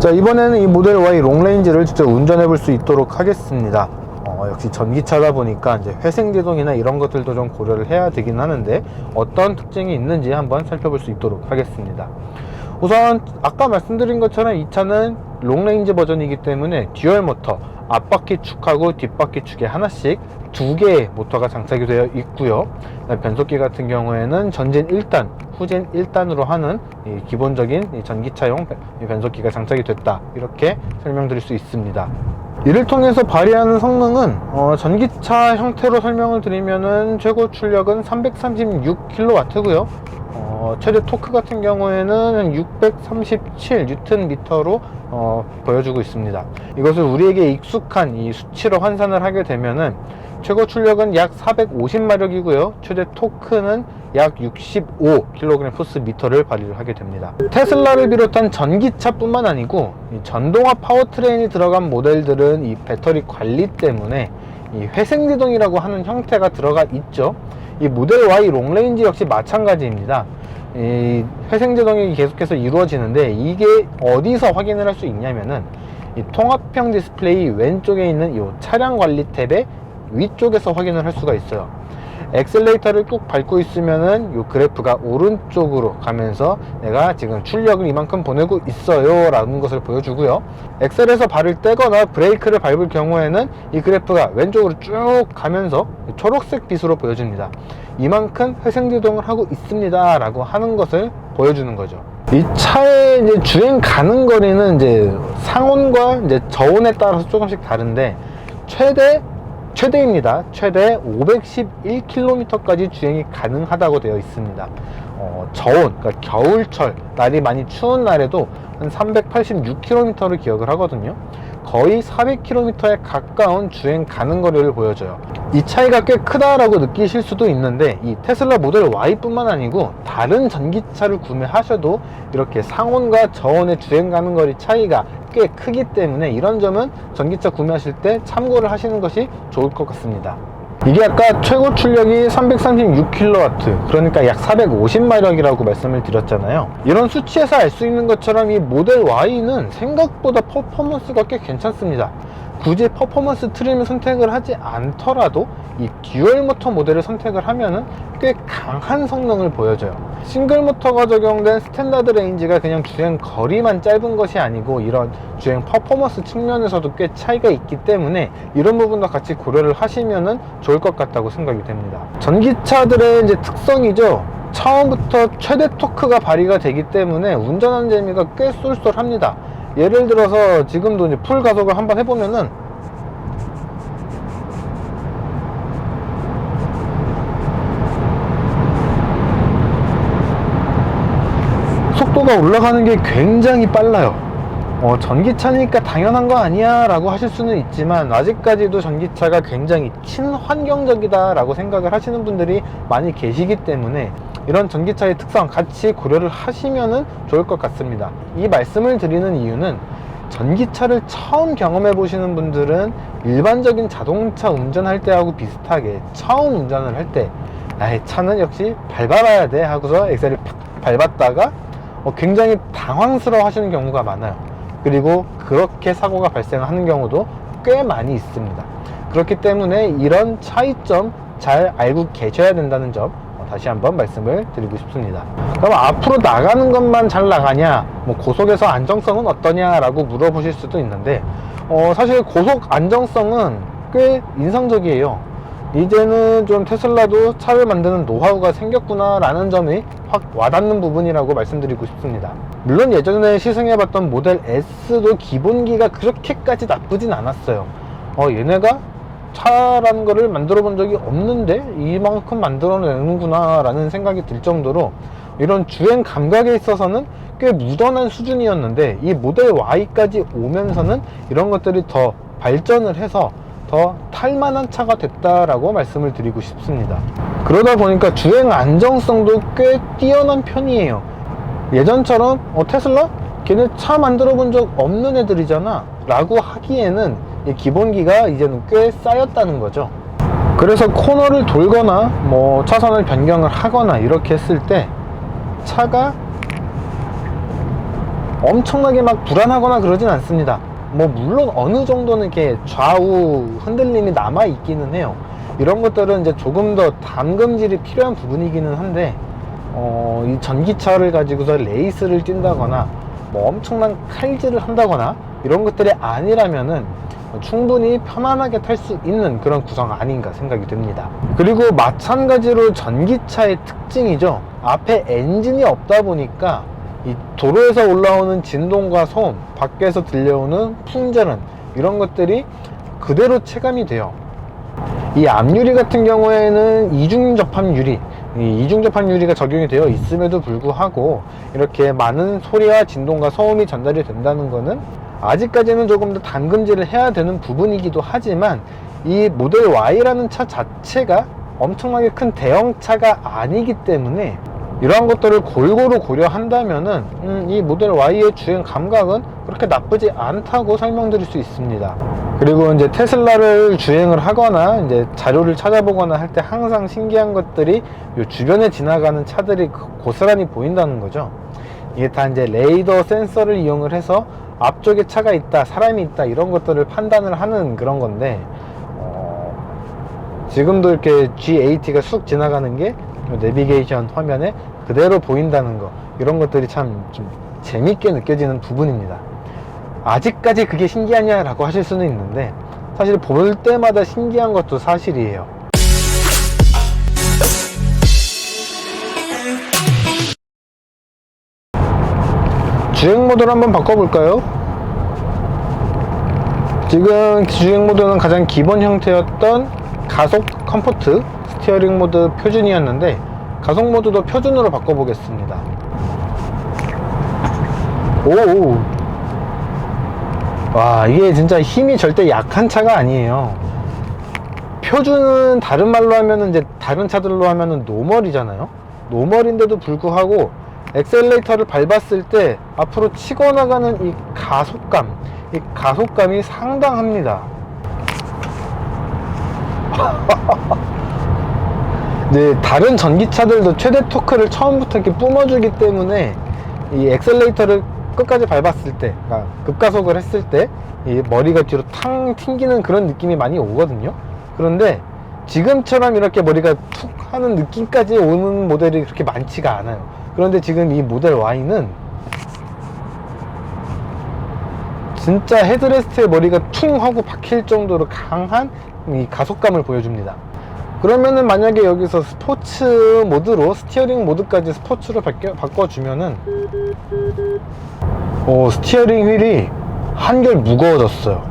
자, 이번에는 이 모델 Y 롱레인지를 직접 운전해 볼 수 있도록 하겠습니다. 역시 전기차다 보니까 이제 회생제동이나 이런 것들도 좀 고려를 해야 되긴 하는데 어떤 특징이 있는지 한번 살펴볼 수 있도록 하겠습니다. 우선 아까 말씀드린 것처럼 이 차는 롱레인지 버전이기 때문에 듀얼 모터, 앞바퀴 축하고 뒷바퀴 축에 하나씩 두 개의 모터가 장착이 되어 있고요. 변속기 같은 경우에는 전진 1단, 후진 1단으로 하는 이 기본적인 이 전기차용 변속기가 장착이 됐다, 이렇게 설명드릴 수 있습니다. 이를 통해서 발휘하는 성능은 전기차 형태로 설명을 드리면은 최고 출력은 336kW고요. 최대 토크 같은 경우에는 637Nm로 보여주고 있습니다. 이것을 우리에게 익숙한 이 수치로 환산을 하게 되면은 최고 출력은 약 450마력이고요. 최대 토크는 약 65kgm/M를 발휘를 하게 됩니다. 테슬라를 비롯한 전기차뿐만 아니고 이 전동화 파워트레인이 들어간 모델들은 이 배터리 관리 때문에 이 회생제동이라고 하는 형태가 들어가 있죠. 이 모델 Y 롱레인지 역시 마찬가지입니다. 이 회생제동이 계속해서 이루어지는데 이게 어디서 확인을 할 수 있냐면은 이 통합형 디스플레이 왼쪽에 있는 이 차량 관리 탭의 위쪽에서 확인을 할 수가 있어요. 엑셀레이터를 꾹 밟고 있으면은 이 그래프가 오른쪽으로 가면서 내가 지금 출력을 이만큼 보내고 있어요 라는 것을 보여주고요. 엑셀에서 발을 떼거나 브레이크를 밟을 경우에는 이 그래프가 왼쪽으로 쭉 가면서 초록색 빛으로 보여줍니다. 이만큼 회생제동을 하고 있습니다 라고 하는 것을 보여주는 거죠. 이 차의 이제 주행 가능 거리는 이제 상온과 이제 저온에 따라서 조금씩 다른데 최대입니다. 최대 511km까지 주행이 가능하다고 되어 있습니다. 저온, 그러니까 겨울철, 날이 많이 추운 날에도 한 386km를 기억을 하거든요. 거의 400km에 가까운 주행 가능 거리를 보여줘요. 이 차이가 꽤 크다라고 느끼실 수도 있는데 이 테슬라 모델 Y 뿐만 아니고 다른 전기차를 구매하셔도 이렇게 상온과 저온의 주행 가능 거리 차이가 꽤 크기 때문에 이런 점은 전기차 구매하실 때 참고를 하시는 것이 좋을 것 같습니다. 이게 아까 최고 출력이 336kW, 그러니까 약 450마력이라고 말씀을 드렸잖아요. 이런 수치에서 알 수 있는 것처럼 이 모델 Y는 생각보다 퍼포먼스가 꽤 괜찮습니다. 굳이 퍼포먼스 트림을 선택을 하지 않더라도 이 듀얼 모터 모델을 선택을 하면은 꽤 강한 성능을 보여줘요. 싱글 모터가 적용된 스탠다드 레인지가 그냥 주행 거리만 짧은 것이 아니고 이런 주행 퍼포먼스 측면에서도 꽤 차이가 있기 때문에 이런 부분도 같이 고려를 하시면은 좋을 것 같다고 생각이 됩니다. 전기차들의 이제 특성이죠. 처음부터 최대 토크가 발휘가 되기 때문에 운전하는 재미가 꽤 쏠쏠합니다. 예를 들어서 지금도 이제 풀 가속을 한번 해보면은 속도가 올라가는 게 굉장히 빨라요. 전기차니까 당연한 거 아니야 라고 하실 수는 있지만 아직까지도 전기차가 굉장히 친환경적이다 라고 생각을 하시는 분들이 많이 계시기 때문에 이런 전기차의 특성 같이 고려를 하시면 좋을 것 같습니다. 이 말씀을 드리는 이유는 전기차를 처음 경험해 보시는 분들은 일반적인 자동차 운전할 때하고 비슷하게 처음 운전을 할 때 나의 차는 역시 밟아봐야 돼 하고서 엑셀을 팍 밟았다가 굉장히 당황스러워 하시는 경우가 많아요. 그리고 그렇게 사고가 발생하는 경우도 꽤 많이 있습니다. 그렇기 때문에 이런 차이점 잘 알고 계셔야 된다는 점 다시 한번 말씀을 드리고 싶습니다. 그럼 앞으로 나가는 것만 잘 나가냐, 고속에서 안정성은 어떠냐 라고 물어보실 수도 있는데 사실 고속 안정성은 꽤 인상적이에요. 이제는 좀 테슬라도 차를 만드는 노하우가 생겼구나 라는 점이 확 와닿는 부분이라고 말씀드리고 싶습니다. 물론 예전에 시승해봤던 모델 S도 기본기가 그렇게까지 나쁘진 않았어요. 얘네가 차라는 거를 만들어 본 적이 없는데 이만큼 만들어내는구나 라는 생각이 들 정도로 이런 주행 감각에 있어서는 꽤 무던한 수준이었는데 이 모델 Y까지 오면서는 이런 것들이 더 발전을 해서 더 탈만한 차가 됐다라고 말씀을 드리고 싶습니다. 그러다 보니까 주행 안정성도 꽤 뛰어난 편이에요. 예전처럼 테슬라? 걔네 차 만들어 본 적 없는 애들이잖아 라고 하기에는 이 기본기가 이제는 꽤 쌓였다는 거죠. 그래서 코너를 돌거나 차선을 변경을 하거나 이렇게 했을 때 차가 엄청나게 막 불안하거나 그러진 않습니다. 뭐 물론 어느 정도는 이렇게 좌우 흔들림이 남아 있기는 해요. 이런 것들은 이제 조금 더 담금질이 필요한 부분이기는 한데 이 전기차를 가지고서 레이스를 뛴다거나 뭐 엄청난 칼질을 한다거나 이런 것들이 아니라면은 충분히 편안하게 탈 수 있는 그런 구성 아닌가 생각이 듭니다. 그리고 마찬가지로 전기차의 특징이죠. 앞에 엔진이 없다 보니까 이 도로에서 올라오는 진동과 소음, 밖에서 들려오는 풍절음, 이런 것들이 그대로 체감이 돼요. 이 앞유리 같은 경우에는 이중접합 유리, 이 이중접합 유리가 적용이 되어 있음에도 불구하고 이렇게 많은 소리와 진동과 소음이 전달이 된다는 것은 아직까지는 조금 더 담금질을 해야 되는 부분이기도 하지만, 이 모델 Y라는 차 자체가 엄청나게 큰 대형차가 아니기 때문에 이러한 것들을 골고루 고려한다면은 이 모델 Y의 주행 감각은 그렇게 나쁘지 않다고 설명드릴 수 있습니다. 그리고 이제 테슬라를 주행을 하거나 이제 자료를 찾아보거나 할 때 항상 신기한 것들이 요 주변에 지나가는 차들이 고스란히 보인다는 거죠. 이게 다 이제 레이더 센서를 이용을 해서 앞쪽에 차가 있다, 사람이 있다, 이런 것들을 판단을 하는 그런 건데, 지금도 이렇게 G80가 쑥 지나가는 게 내비게이션 화면에 그대로 보인다는 거, 이런 것들이 참 좀 재밌게 느껴지는 부분입니다. 아직까지 그게 신기하냐 라고 하실 수는 있는데, 사실 볼 때마다 신기한 것도 사실이에요. 주행 모드를 한번 바꿔볼까요? 지금 주행 모드는 가장 기본 형태였던 가속 컴포트 스티어링 모드 표준이었는데, 가속 모드도 표준으로 바꿔보겠습니다. 오, 와, 이게 진짜 힘이 절대 약한 차가 아니에요. 표준은 다른 말로 하면은, 이제 다른 차들로 하면은 노멀이잖아요. 노멀인데도 불구하고 엑셀레이터를 밟았을 때 앞으로 치고 나가는 이 가속감이 상당합니다. 네, 다른 전기차들도 최대 토크를 처음부터 이렇게 뿜어주기 때문에 이 엑셀레이터를 끝까지 밟았을 때, 그러니까 급가속을 했을 때 이 머리가 뒤로 탕 튕기는 그런 느낌이 많이 오거든요. 그런데 지금처럼 이렇게 머리가 툭 하는 느낌까지 오는 모델이 그렇게 많지가 않아요. 그런데 지금 이 모델 Y는 진짜 헤드레스트에 머리가 퉁 하고 박힐 정도로 강한 이 가속감을 보여줍니다. 그러면은 만약에 여기서 스포츠 모드로, 스티어링 모드까지 스포츠로 바꿔주면은 스티어링 휠이 한결 무거워졌어요.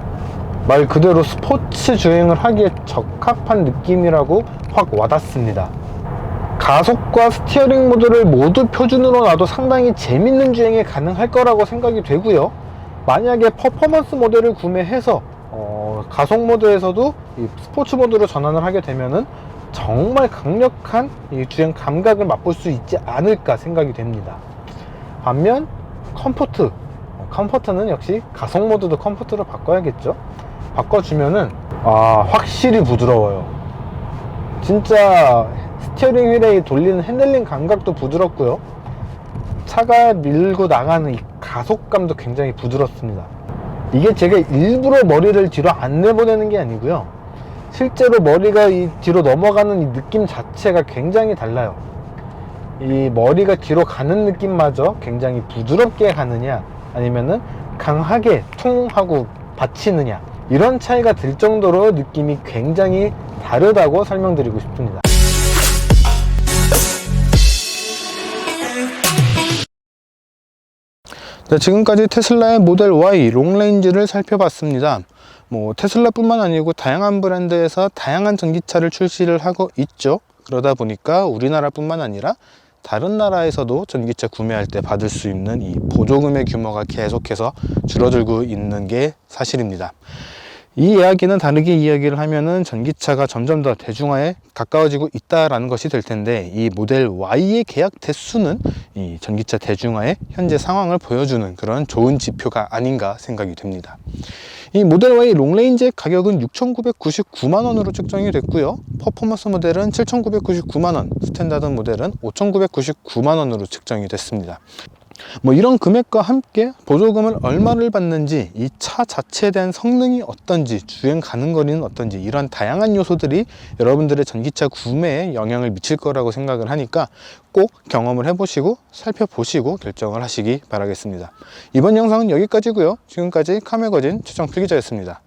말 그대로 스포츠 주행을 하기에 적합한 느낌이라고 확 와닿습니다. 가속과 스티어링 모드를 모두 표준으로 놔도 상당히 재밌는 주행이 가능할 거라고 생각이 되고요. 만약에 퍼포먼스 모델을 구매해서 가속 모드에서도 이 스포츠 모드로 전환을 하게 되면은 정말 강력한 이 주행 감각을 맛볼 수 있지 않을까 생각이 됩니다. 반면 컴포트는 역시 가속 모드도 컴포트로 바꿔야겠죠. 바꿔주면은 확실히 부드러워요. 진짜 스티어링 휠에 돌리는 핸들링 감각도 부드럽고요, 차가 밀고 나가는 이 가속감도 굉장히 부드럽습니다. 이게 제가 일부러 머리를 뒤로 안 내보내는 게 아니고요, 실제로 머리가 이 뒤로 넘어가는 이 느낌 자체가 굉장히 달라요. 이 머리가 뒤로 가는 느낌마저 굉장히 부드럽게 가느냐, 아니면은 강하게 퉁 하고 받치느냐, 이런 차이가 들 정도로 느낌이 굉장히 다르다고 설명드리고 싶습니다. 네, 지금까지 테슬라의 모델 Y 롱레인지를 살펴봤습니다. 테슬라뿐만 아니고 다양한 브랜드에서 다양한 전기차를 출시를 하고 있죠. 그러다 보니까 우리나라뿐만 아니라 다른 나라에서도 전기차 구매할 때 받을 수 있는 이 보조금의 규모가 계속해서 줄어들고 있는 게 사실입니다. 이 이야기는 다르게 이야기를 하면은 전기차가 점점 더 대중화에 가까워지고 있다라는 것이 될 텐데, 이 모델 Y의 계약 대수는 이 전기차 대중화의 현재 상황을 보여주는 그런 좋은 지표가 아닌가 생각이 됩니다. 이 모델 Y 롱레인지의 가격은 6,999만원으로 책정이 됐고요, 퍼포먼스 모델은 7,999만원, 스탠다드 모델은 5,999만원으로 책정이 됐습니다. 뭐 이런 금액과 함께 보조금을 얼마를 받는지, 이 차 자체에 대한 성능이 어떤지, 주행 가는 거리는 어떤지, 이런 다양한 요소들이 여러분들의 전기차 구매에 영향을 미칠 거라고 생각을 하니까 꼭 경험을 해보시고 살펴보시고 결정을 하시기 바라겠습니다. 이번 영상은 여기까지고요. 지금까지 카메거진 최정 필기자였습니다.